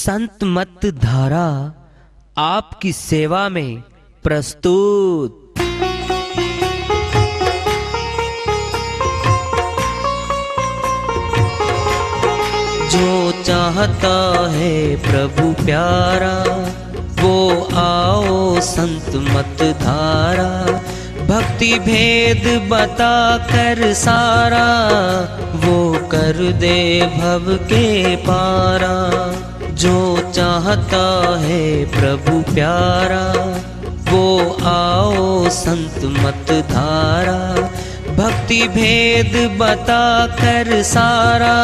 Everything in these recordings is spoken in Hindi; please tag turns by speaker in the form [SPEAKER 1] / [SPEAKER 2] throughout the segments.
[SPEAKER 1] संत मत धारा आपकी सेवा में प्रस्तुत। जो चाहता है प्रभु प्यारा वो आओ संत मत धारा, भक्ति भेद बता कर सारा वो कर दे भव के पारा। जो चाहता है प्रभु प्यारा वो आओ संत मत धारा, भक्ति भेद बता कर सारा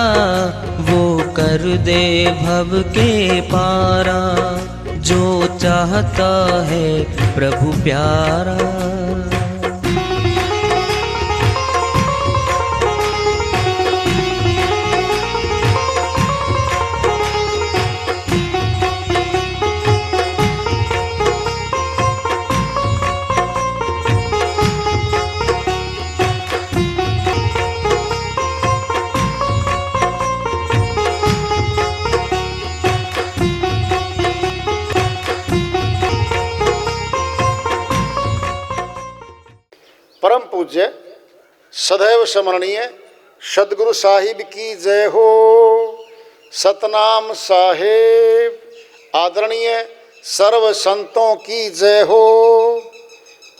[SPEAKER 1] वो कर दे भव के पारा। जो चाहता है प्रभु प्यारा।
[SPEAKER 2] परम पूज्य सदैव स्मरणीय सदगुरु साहिब की जय हो। सतनाम साहेब आदरणीय सर्व संतों की जय हो।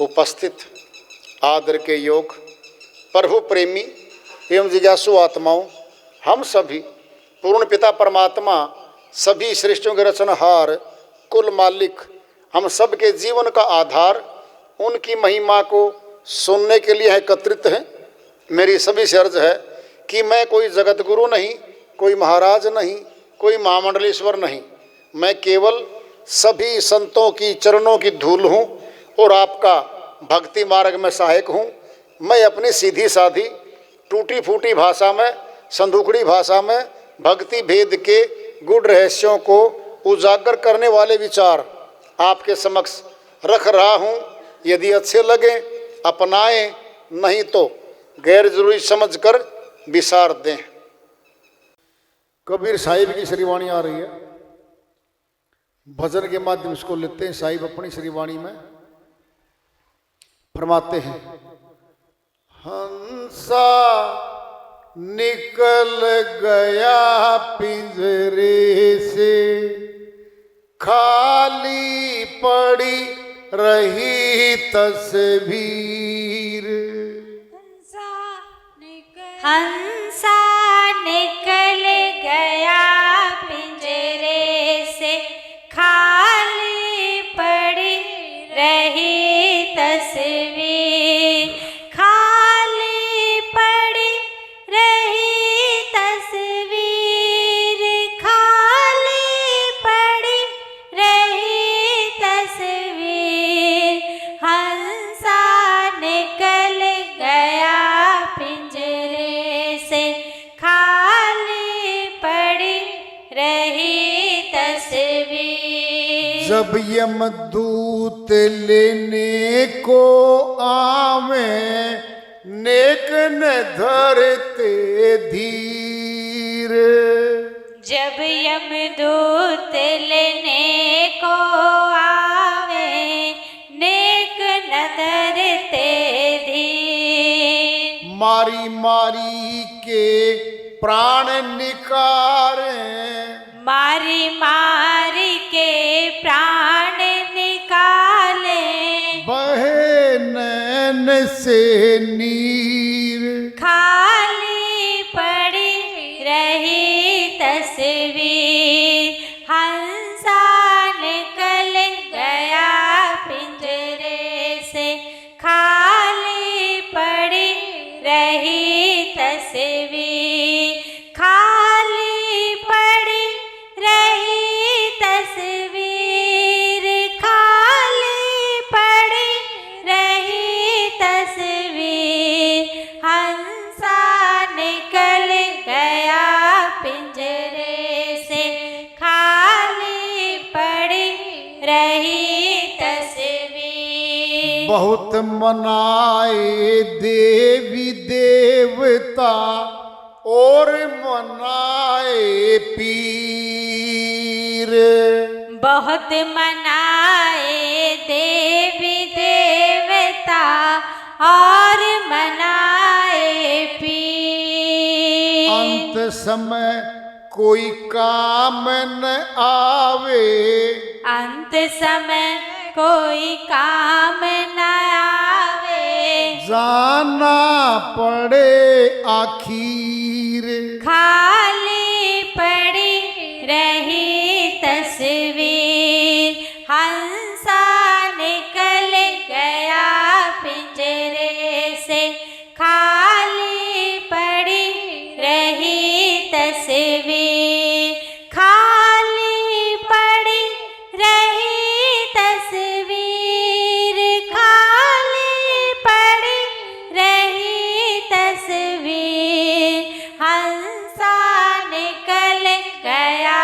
[SPEAKER 2] उपस्थित आदर के योग प्रभु प्रेमी एवं जिज्ञासु आत्माओं, हम सभी पूर्ण पिता परमात्मा सभी सृष्टियों के रचनहार कुल मालिक हम सब के जीवन का आधार उनकी महिमा को सुनने के लिए एकत्रित हैं। मेरी सभी से अर्ज है कि मैं कोई जगत गुरु नहीं, कोई महाराज नहीं, कोई महामंडलेश्वर नहीं, मैं केवल सभी संतों की चरणों की धूल हूँ और आपका भक्ति मार्ग में सहायक हूँ। मैं अपनी सीधी साधी टूटी फूटी भाषा में, संदूकड़ी भाषा में भक्ति भेद के गुड़ रहस्यों को उजागर करने वाले विचार आपके समक्ष रख रहा हूँ। यदि अच्छे लगे अपनाएं, नहीं तो गैर जरूरी समझकर विसार दें। कबीर साहिब की श्रीवाणी आ रही है, भजन के माध्यम से लेते हैं। साहिब अपनी श्रीवाणी में फरमाते हैं, हंसा निकल गया पिंजरे से, खाली पड़ी रही तस्वीर।
[SPEAKER 3] हंसा निकल गया पिंजरे से, खाली पड़ी रही तस्वीर। खाली पड़ी रही तस्वीर, खाली पड़ी रही तस्वीर। हंसा निकल गया पिंजरे से, खाली पड़ी रही तस्वीर।
[SPEAKER 2] जब यमदूत लेने को आवे, नेक न धरते धीर।
[SPEAKER 3] जब यमदूत लेने को आवे, नेक न धरते धीर।
[SPEAKER 2] मारी मारी के प्राण निकारे,
[SPEAKER 3] मारी मारी के प्राण निकाले।
[SPEAKER 2] बहे नैन से नीर।
[SPEAKER 3] खाली पड़ी रही तस्वीर। हंसा निकल गया पिंजरे से, खाली पड़ी रही तस्वीर। खाली पड़ी रही तस्वीर। खाली पड़ी रही तस्वीर। हंसा निकल गया पिंजरे से, खाली पड़ी रही तस्वीर।
[SPEAKER 2] बहुत मनाए देवी देवता और मनाए पीर।
[SPEAKER 3] बहुत मनाए देवी देवता और मनाए पीर।
[SPEAKER 2] अंत समय कोई काम न आवे,
[SPEAKER 3] अंत समय कोई काम न आवे,
[SPEAKER 2] जाना पड़े आखिर।
[SPEAKER 3] खाली पड़ी रही तस्वीर, हंसा निकल गया पिंजरे से, खाली पड़ी रही तस्वीर, खाली पड़ी रही तस्वीर, खाली पड़ी रही तस्वीर, हंसा निकल गया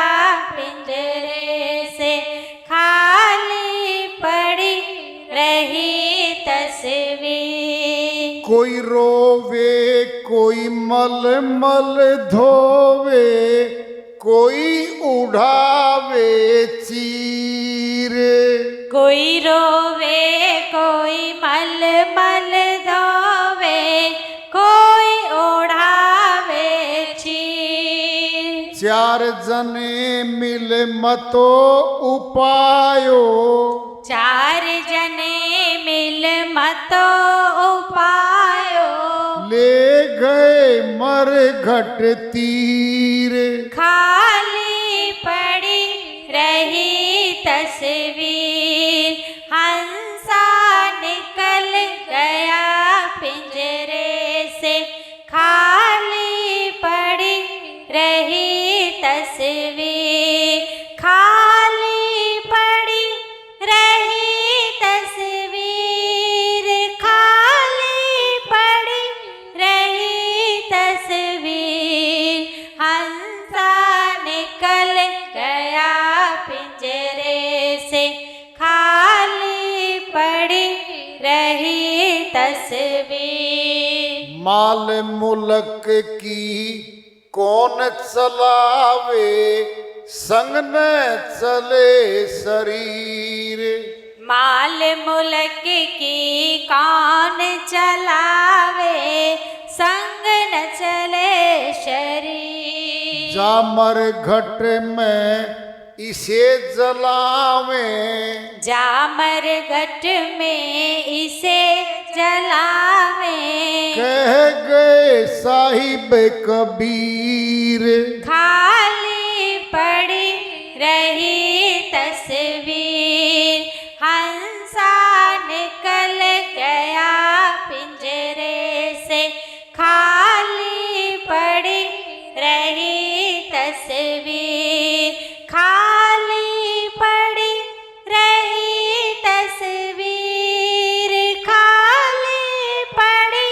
[SPEAKER 3] पिंजरे से, खाली पड़ी रही तस्वीर।
[SPEAKER 2] कोई रोवे कोई मल मल धोवे, कोई उड़ावे चीर।
[SPEAKER 3] कोई रोवे कोई मल मल धोवे, कोई ओढ़ावे चीर।
[SPEAKER 2] चार जने मिल मतो उपायो,
[SPEAKER 3] चार जने मिल मतो उपायो,
[SPEAKER 2] ले गए मर घट तीर।
[SPEAKER 3] खाली पड़ी रही तस्वीर, हंसा निकल गया पिंजरे से, खाली पड़ी रही तस्वीर, खाली पड़ी रही तस्वीर, खाली पड़ी रही तस्वीर, हंसा निकल गया पिंजरे से, खाली पड़ी रही तस्वीर।
[SPEAKER 2] माल मुल्क की कौन चलावे, संग न चले शरीर।
[SPEAKER 3] माल मुल्क की कौन चलावे, संग न चले शरीर।
[SPEAKER 2] जामर घट में इसे जलावे,
[SPEAKER 3] जामर घट में इसे जलावे,
[SPEAKER 2] कह गए साहिब कबीर।
[SPEAKER 3] खाली पड़ी रही तस्वीर, हंसा निकल गया पिंजरे से, खाली पड़ी रही तस्वीर, खाली पड़ी रही तस्वीर, खाली पड़ी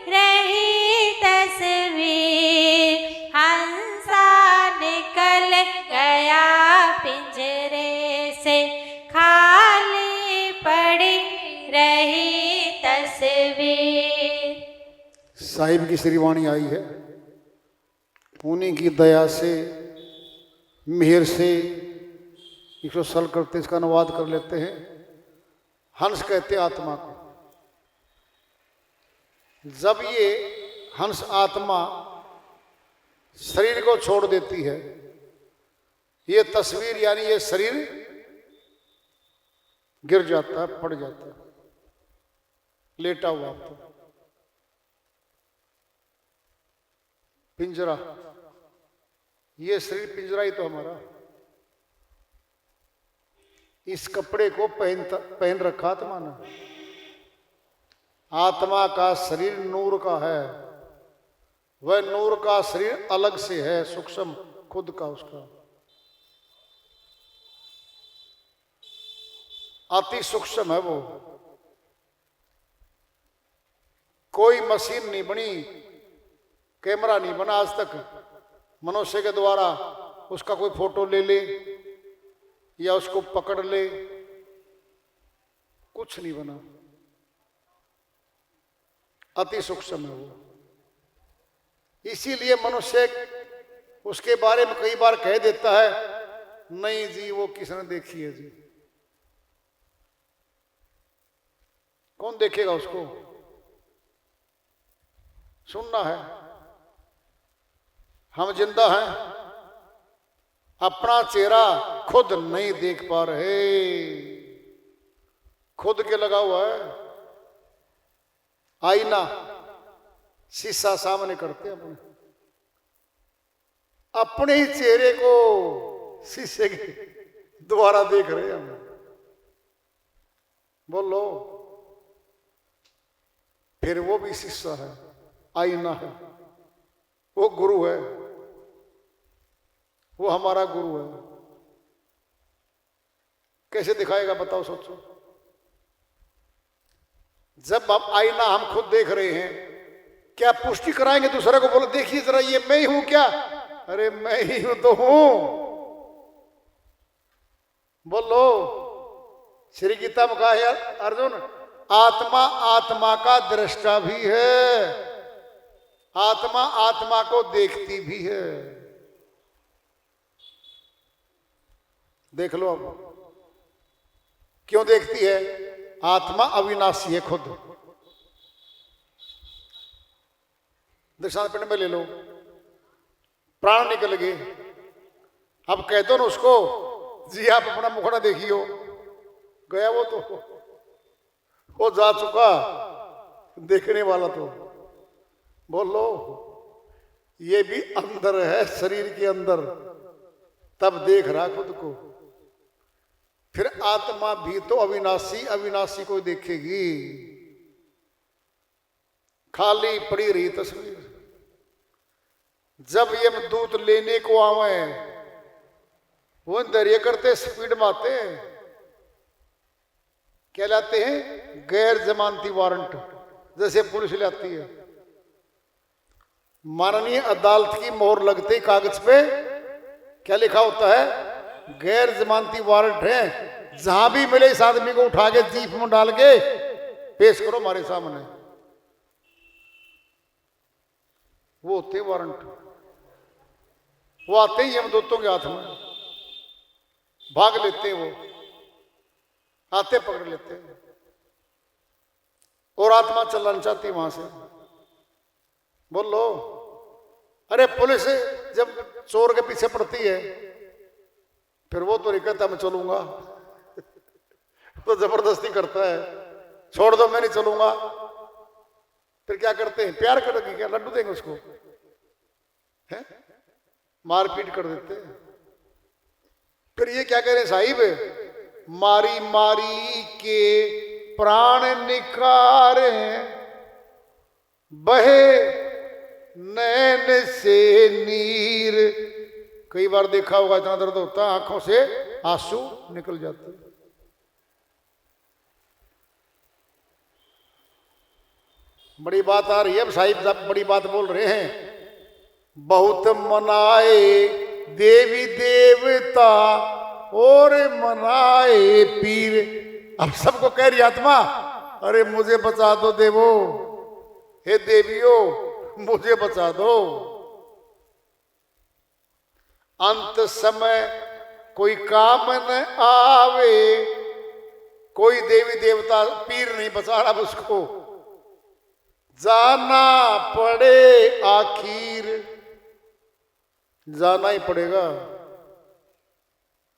[SPEAKER 3] रही तस्वीर, हंसा निकल गया पिंजरे से, खाली पड़ी रही तस्वीर।
[SPEAKER 2] साहिब की श्रीवाणी आई है, उन्हीं की दया से मेहर से 100 साल करते इसका अनुवाद कर लेते हैं। हंस कहते आत्मा को। जब ये हंस आत्मा शरीर को छोड़ देती है, ये तस्वीर यानी ये शरीर गिर जाता है, पड़ जाता है, लेटा हुआ तो पिंजरा, ये शरीर पिंजरा ही तो हमारा। इस कपड़े को पहन रखा आत्मा ने। आत्मा का शरीर नूर का है, वह नूर का शरीर अलग से है, सूक्ष्म खुद का उसका अति सूक्ष्म है वो। कोई मशीन नहीं बनी, कैमरा नहीं बना आज तक मनुष्य के द्वारा उसका कोई फोटो ले ले या उसको पकड़ ले, कुछ नहीं बना। अति सूक्ष्म है वो। इसीलिए मनुष्य उसके बारे में कई बार कह देता है नहीं जी वो किसने देखी है जी, कौन देखेगा उसको, सुनना है। हम जिंदा हैं, अपना चेहरा खुद नहीं देख पा रहे, खुद के लगा हुआ है आईना, शीशा सामने करते हैं अपने ही चेहरे को शीशे के द्वारा देख रहे हैं हम। बोलो, फिर वो भी शीशा है, आईना है, वो गुरु है, वो हमारा गुरु है। कैसे दिखाएगा बताओ, सोचो। जब आप आईना हम खुद देख रहे हैं, क्या पुष्टि कराएंगे दूसरे को, बोलो देखिए जरा ये मैं ही हूं क्या, अरे मैं ही हूं तो हूं। बोलो, श्री गीता में कहा है अर्जुन, आत्मा आत्मा का दृष्टा भी है, आत्मा आत्मा को देखती भी है। देख लो अब, क्यों देखती है, आत्मा अविनाशी है खुद। दृष्टांत पिंड में ले लो, प्राण निकल गए, अब कह दो ना उसको जी आप अपना मुखड़ा देखियो, गया वो तो, वो जा चुका, देखने वाला तो। बोलो, ये भी अंदर है शरीर के अंदर, तब देख रहा खुद को। फिर आत्मा भी तो अविनाशी, अविनाशी को देखेगी। खाली पड़ी रही तस्वीर, जब ये दूत लेने को आवे, वो दरिया करते स्पीड में आते हैं, क्या लाते हैं, गैर जमानती वारंट, जैसे पुलिस लाती है। माननीय अदालत की मोहर लगते ही कागज पे क्या लिखा होता है, गैर जमानती वारंट है, जहां भी मिले इस आदमी को उठा के जीप में डाल के पेश करो हमारे सामने। वो होते वारंट, वो आते ही यमदूतों के हाथ में, भाग लेते वो, आते पकड़ लेते और आत्मा चलना चाहती वहां से। बोलो, अरे पुलिस जब चोर के पीछे पड़ती है, फिर वो तो नहीं कहता मैं चलूंगा, तो जबरदस्ती करता है, छोड़ दो मैं नहीं चलूंगा। फिर क्या करते हैं, प्यार करेंगे क्या, लड्डू देंगे उसको, है मारपीट कर देते हैं। फिर ये क्या कह रहे हैं साहिब, मारी मारी के प्राण निकारे, बहे नैन से नीर। कई बार देखा होगा इतना दर्द होता है, आंखों से आंसू निकल जाते हैं। बड़ी बात आ रही है, साहिब साहब बड़ी बात बोल रहे हैं। बहुत मनाए देवी देवता और मनाए पीर। अब सबको कह रही आत्मा, अरे मुझे बचा दो देवो, हे देवियों मुझे बचा दो। अंत समय कोई काम न आवे, कोई देवी देवता पीर नहीं बचा रहा उसको, जाना पड़े आखिर, जाना ही पड़ेगा।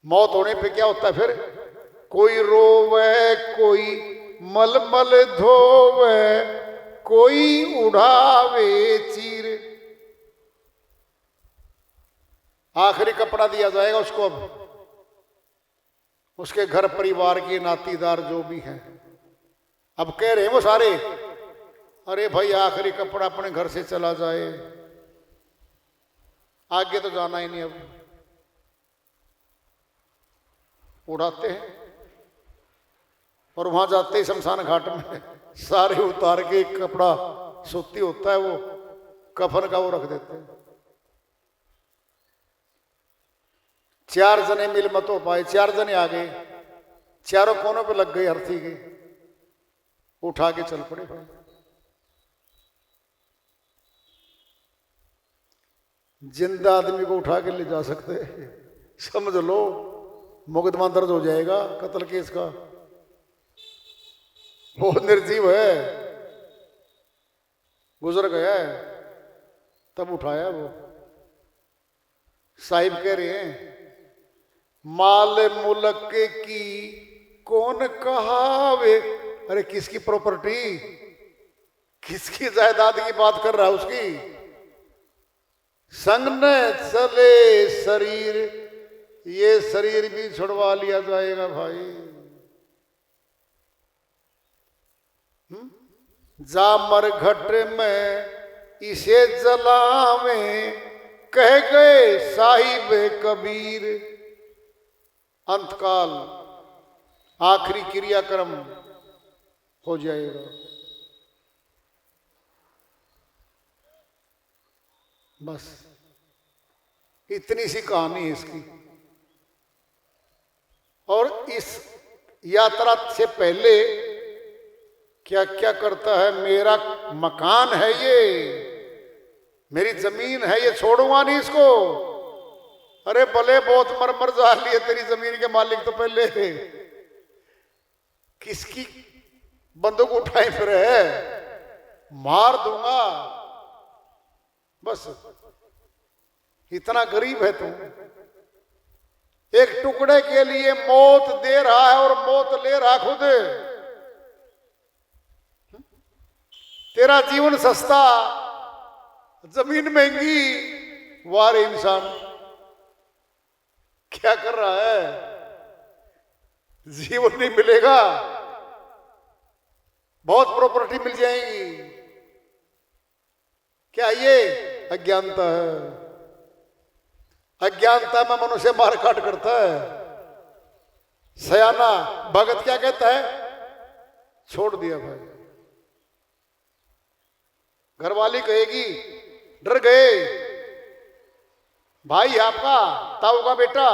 [SPEAKER 2] मौत होने पे क्या होता है फिर, कोई रोवे कोई मलमल धोवे, कोई उड़ावे चीर। आखिरी कपड़ा दिया जाएगा उसको। अब उसके घर परिवार के नातीदार जो भी हैं, अब कह रहे हैं वो सारे, अरे भाई आखिरी कपड़ा अपने घर से चला जाए, आगे तो जाना ही नहीं। अब उड़ाते हैं और वहां जाते ही शमशान घाट में सारे उतार के एक कपड़ा सूती होता है वो कफन का, वो रख देते हैं। 4 जने मिल मत हो पाए, 4 जने आ गए, चारों कोनों पे लग गए अर्थी के, उठा के चल पड़े भाई। जिंदा आदमी को उठा के ले जा सकते हैं, समझ लो मुकदमा दर्ज हो जाएगा कत्ल केस का। वो निर्जीव है, गुजर गया है, तब उठाया वो। साहिब कह रहे हैं माल मुल्क की कौन कहावे। अरे किसकी प्रॉपर्टी, किसकी जायदाद की बात कर रहा है उसकी। संग न चले शरीर, ये शरीर भी छुड़वा लिया जाएगा भाई। जा मरघट में इसे जलावे, कह गए साहिब कबीर। अंतकाल आखिरी क्रियाक्रम हो जाएगा। बस इतनी सी कहानी है इसकी। और इस यात्रा से पहले क्या क्या करता है, मेरा मकान है ये, मेरी जमीन है ये, छोड़ूंगा नहीं इसको। अरे भले बहुत मर जा लिए तेरी जमीन के मालिक तो पहले किसकी बंदूक उठाए फिर है, मार दूंगा। बस इतना गरीब है तुम, एक टुकड़े के लिए मौत दे रहा है और मौत ले रहा खुद। तेरा जीवन सस्ता, जमीन महंगी, वारे इंसान क्या कर रहा है। जीवन नहीं मिलेगा, बहुत प्रॉपर्टी मिल जाएगी। क्या ये अज्ञानता है। अज्ञानता में मनुष्य मारकाट करता है। सयाना भगत क्या कहता है, छोड़ दिया भाई। घरवाली कहेगी डर गए, भाई आपका ताऊ का बेटा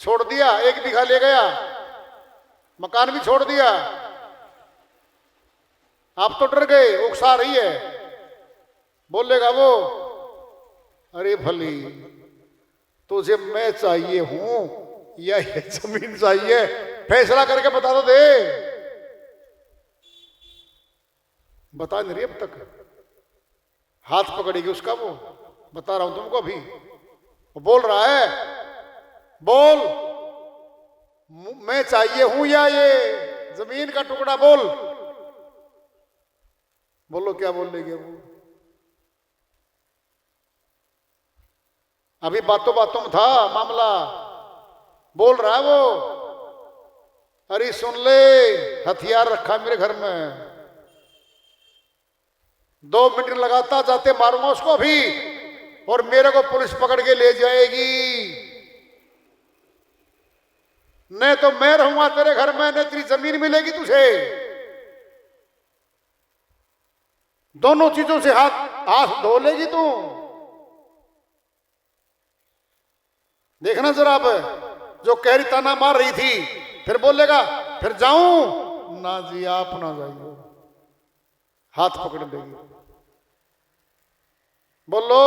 [SPEAKER 2] छोड़ दिया, 1 बीघा ले गया, मकान भी छोड़ दिया, आप तो डर गए, उकसा रही है। बोलेगा वो अरे भली तुझे मैं चाहिए हूं या ये जमीन चाहिए, फैसला करके बता दो दे। बता नहीं रही अब तक, हाथ पकड़ेगी उसका वो। बता रहा हूं तुमको अभी, वो बोल रहा है बोल मैं चाहिए हूं या ये जमीन का टुकड़ा, बोल। बोलो क्या बोल लेगी वो। अभी बातों बातों में था मामला, बोल रहा है वो अरे सुन ले, हथियार रखा मेरे घर में, 2 मिनट लगाता जाते मारूंगा उसको अभी, और मेरे को पुलिस पकड़ के ले जाएगी। नहीं तो मैं रहूंगा तेरे घर में, नहीं तेरी जमीन मिलेगी तुझे। दोनों चीजों से हाथ धो लेगी तू। देखना जरा अब, जो कह रही ताना मार रही थी, फिर बोलेगा फिर जाऊं ना जी, आप ना जाइए, हाथ पकड़ लेगी। बोलो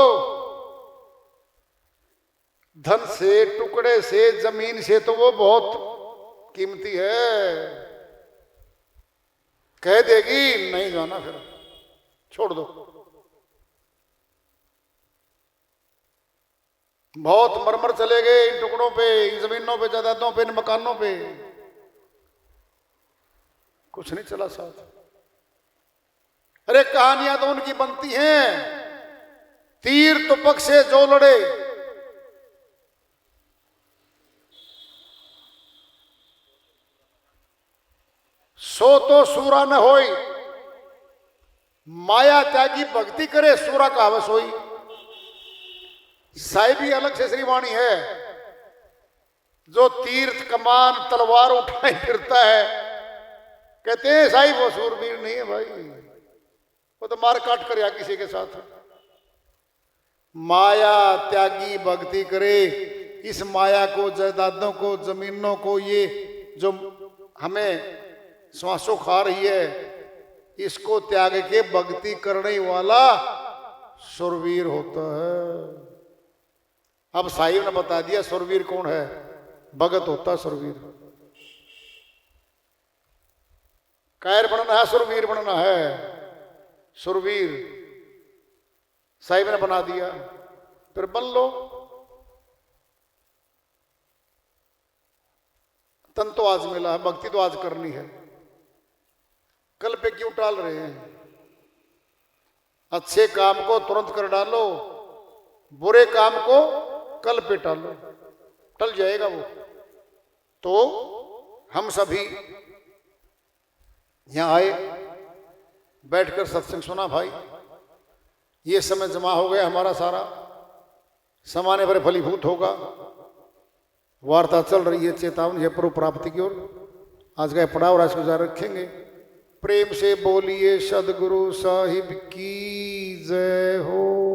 [SPEAKER 2] धन से, टुकड़े से, जमीन से तो वो बहुत कीमती है। कह देगी नहीं जाना, फिर छोड़ दो। बहुत मरमर चले गए इन टुकड़ों पे, इन जमीनों पे, जायदादों पे, इन मकानों पे, कुछ नहीं चला साथ। अरे कहानियां तो उनकी बनती हैं, तीर तुपक से जो लड़े, सो तो सूरा न होई, माया त्यागी भक्ति करे सूरा कहावत होई। साहिबी अलग से श्रीवाणी है, जो तीर्थ कमान तलवार उठाए फिरता है, कहते हैं साहिब वो सूरवीर नहीं है भाई, वो तो मार काट कर या किसी के साथ। माया त्यागी भक्ति करे, इस माया को, जायदादों को, जमीनों को, ये जो हमें श्वासों खा रही है, इसको त्याग के भक्ति करने वाला सुरवीर होता है। अब साहिब ने बता दिया सुरवीर कौन है, भगत होता सुरवीर। कायर बनना है, सुरवीर बनना है। सुरवीर साहिब ने बना दिया, फिर बन लो। तन तो आज मिला है, भक्ति तो आज करनी है। कल पे क्यों टाल रहे हैं? अच्छे काम को तुरंत कर डालो, बुरे काम को कल पे टालो, टल जाएगा वो। तो हम सभी यहां आए, बैठकर सत्संग सुना। भाई ये समय जमा हो गया हमारा, सारा समाने पर फलीभूत होगा। वार्ता चल रही है चेतावनी है प्रभु प्राप्ति की ओर। आज का पड़ाव राज को जारी रखेंगे। प्रेम से बोलिए सदगुरु साहिब की जय हो।